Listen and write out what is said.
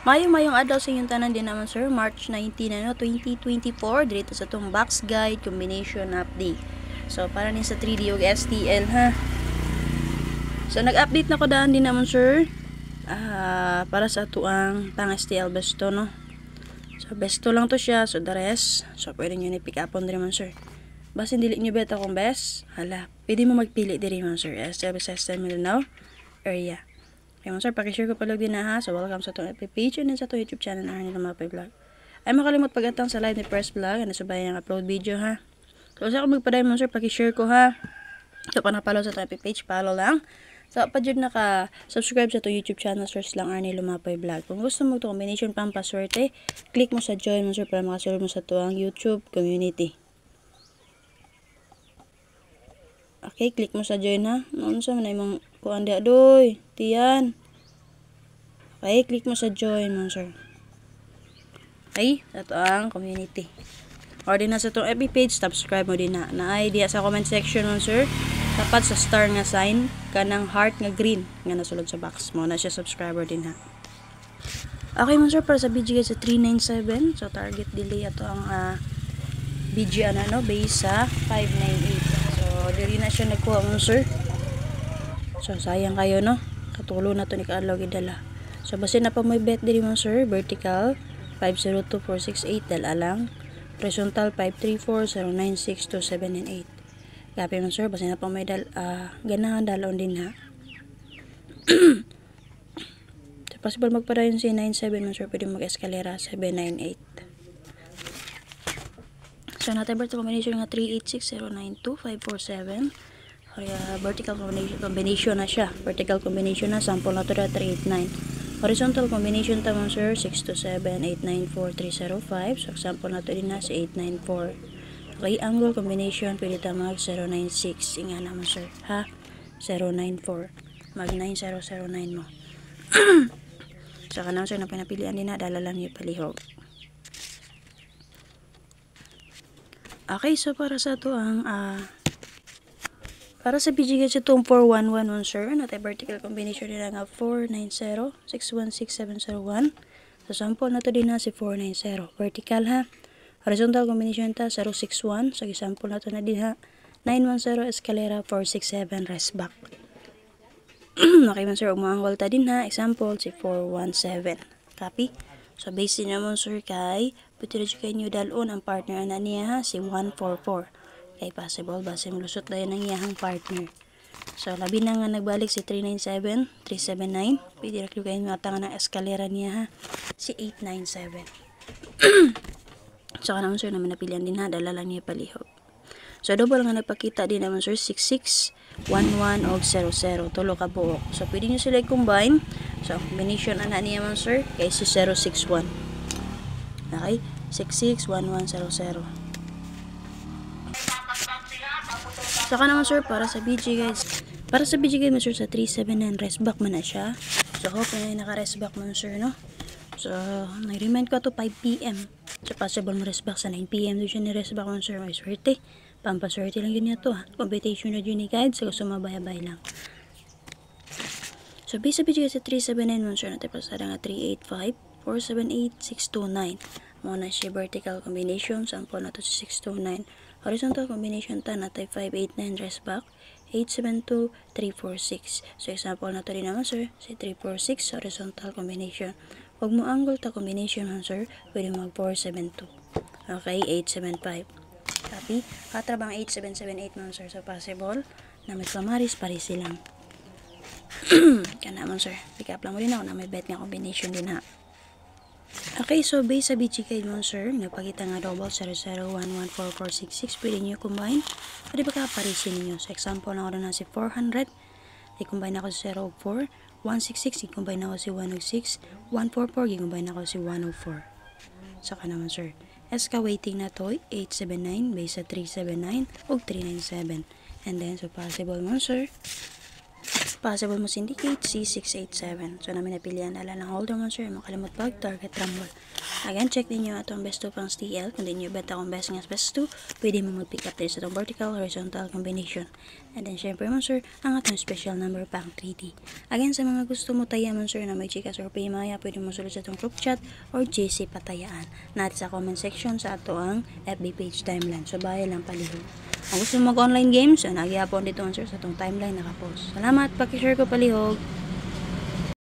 Mayong adlaw sa inyong tanan din naman sir, March 19 2024 dito sa tong box guide combination update. So para ni sa 3D ug STL ha. So nag-update na ko daan din naman sir. Para sa tuang pang STL besto no. So besto lang to siya, so the rest, so pwede niyo ni pick up on din man sir. Basta dili niyo beta kung best, hala, pwede mo magpili diri man sir. STL Bethesda Mindanao area. Okay man sir, pakishare ko palog din na ha. So welcome sa itong FB page and sa itong YouTube channel na nila mga vlog. Ay makalimot pag-atang sa live ni Press Vlog and nasubayan ang upload video ha. So sa ako magpaday man sir, pakishare ko ha. So panapalo sa itong FB page, follow lang. So pa jud naka-subscribe sa itong YouTube channel, search lang Arnie Lumapay Vlog. Kung gusto mo itong combination pampaswerte, click mo sa join man sir para makasulod mo sa itong YouTube community. Okay, click mo sa join ha. Ano sa man imong kuan dia doy, tiyan. Okay, click mo sa join man sir. Okay, ito ang community. Or din na sa itong FB page, subscribe mo din na. Na-ay diya sa comment section man sir. Tapat sa star nga sign, kanang heart nga green nga nasulod sa box mo. Na siya subscriber din ha. Okay man sir, para sa BGA sa 397. So target delay ito ang BGA na no, base sa 598. So diri na siya nagkuha man sir. So sayang kayo no, katulo na to ni kaadlaw gidala. So basta na pa may bet diri man sir, vertical 502468 dala lang, horizontal 534096278. Kapi man sir, basta na pa may ganahan dalon din ha. So possible magpadayon si 97 man sir, pwede mag-eskalera 798. So natin vertical combination nga 386092547. Vertical combination na siya. Vertical combination na, sample na to na 389. Horizontal combination tamang sir, 627894305. So example na to din na si 894. Okay, angle combination pwede tamang 096. Inga naman sir, ha? 094. Mag 9009 mo. So kanang sir na pinapilian din na, dala lang yung palihog. Okay, so para sa to ang para sa BGA sa itong 4111 sir, natin vertical combination nila nga 490-616701. So sample na to din na si 490. Vertical ha. Horizontal combination ta 061. So sample na to na din ha. 910 escalera 467 rest back. Okay man sir, umanggol ta din ha. Example si 417. Copy. So base naman sir kay pwede rin kayo nyo dalon ang partner na niya ha, si 144. Kay possible base mulusot na yan ang iyahang partner. So labi na nga nagbalik si 397, 379. Pwede rin kayo matangan ng eskalera niya ha, si 897. So kanang sir naman napilian din ha, dala lang niya palihog. So double nga nagpakita din naman sir, 66, 11 o 00. Tulo ka buok. So pwede nyo sila i-combine. So combination na niya man sir, kay si 061. Okay, 661100. Saka naman sir, para sa BG guys. Para sa BG guys, sir, sa 379 rest back man na siya. So hope na naka-rest back man sir, no? So, nag-remind ko to 5 PM. So possible mo rest back sa 9 PM. Doon siya ni-rest back man sir. May swerte. Pampaswerte lang yun to ha. Competition na yun ni guide. So gusto mabaya-bay lang. So base sa BG guys sa 379 man sir, natin pasada nga 385. 478629. Muna siya vertical combination, sample na to si 629. Horizontal combination ta natay 589 rest back 872346. So example na to rin naman sir, si 346 horizontal combination. Huwag mo angle ta combination man sir, pwede mag 472. Okay, 875. Copy. Katrabang 8778 man sir, so possible na may kamaris pari silang. Kana man sir, pick up lang mo din ako na may bet nga combination din ha. Okay, so base sa BGK mo sir, nagpakita nga double 00114466, pwede nyo combine. Pwede ba kaparisin ninyo? So example na ako na si 400, i-combine ako si 04, 166, i-combine ako si 106, 144, i-combine ako si 104. Saka naman sir, SK waiting na to, 879, base sa 379, o 397. And then, so possible mo sir, possible mo syndicate C687. So namin napilian ala ng holder man sir, makalimot pag target rumble. Again, check ninyo atong best 2 pang STL. Kung di nyo beta kung best nga best 2, pwede mo mag-pick up din sa itong vertical, horizontal combination. And then, syempre man sir, ang atong special number pang 3D. Again, sa mga gusto mo taya man sir na may chikas or paymaya, pwede mo sulit sa itong group chat or GC patayaan. Natin sa comment section sa ato ang FB page timeline. So, bayan lang palihog. Kung gusto mo mag-online games, so nagyapon dito man sir sa itong timeline nakapost. Salamat, pakishare ko palihog.